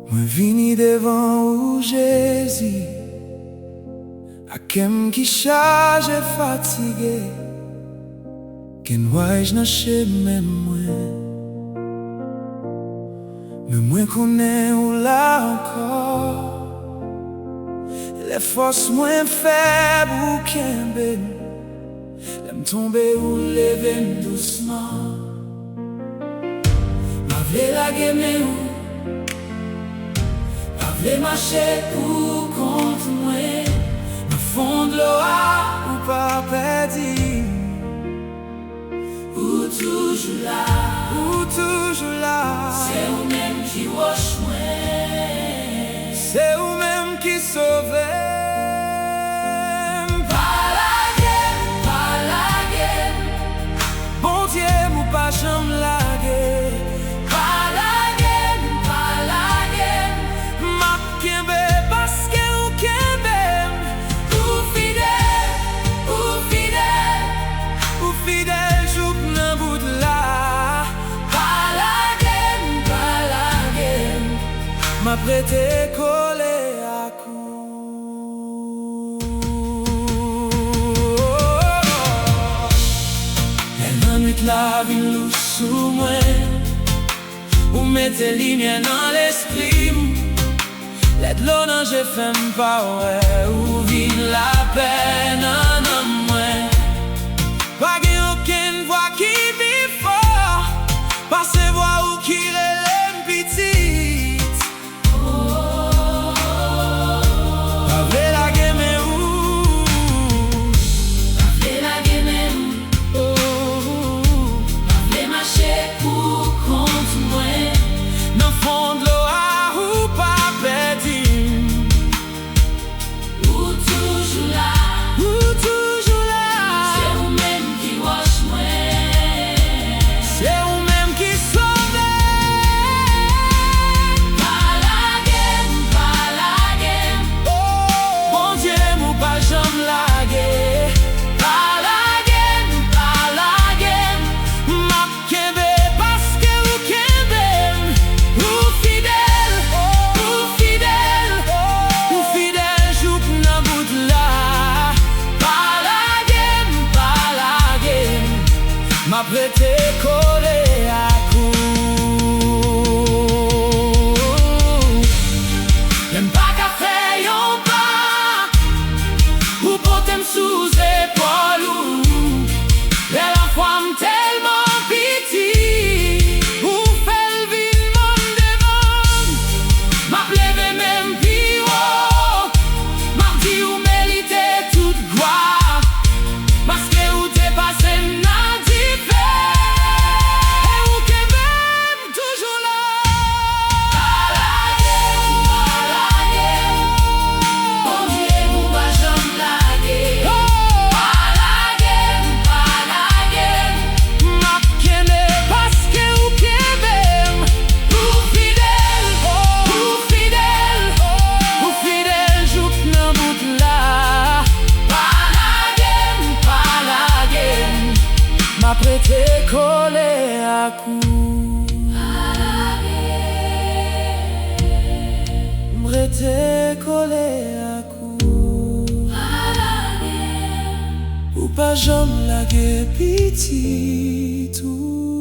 Mwen vini devan ou Jezi, akem ki chaje fatige, ken waj nan cheme mwen. Men mwen konen ou la ankor, le fos mwen feb ou kenben, lem tombe ou levem douceman. Ma vle lage men ou, vle mache pou kont mwen, nan fond lo a ou pa pedi, ou toujou la, ou toujou la. Se ou menm ki wosh mwen, se ou menm ki sove. Bon Dieu mou pa jam lage. Ma prete kole akou. El nan nwit la vin lou sou mwen, ou mette linye nan l'esprim. Let lo nan je fem pa wè, ou vin la pen nan mwen. Pa gen oken vwa ki pi for, pa se vwa ou ki relem piti. Ma prete kole akou. Lem pa ka fe yon pa, ou potem sou zepol ou. Le la fwam telman piti, ou fel vin mon devan. Ma pleve men pi wo, ma di ou merite tout gloa, paske ou te pase nan. Ma prete kole akou. Mrete kole akou. Ou pa jom lage piti tou.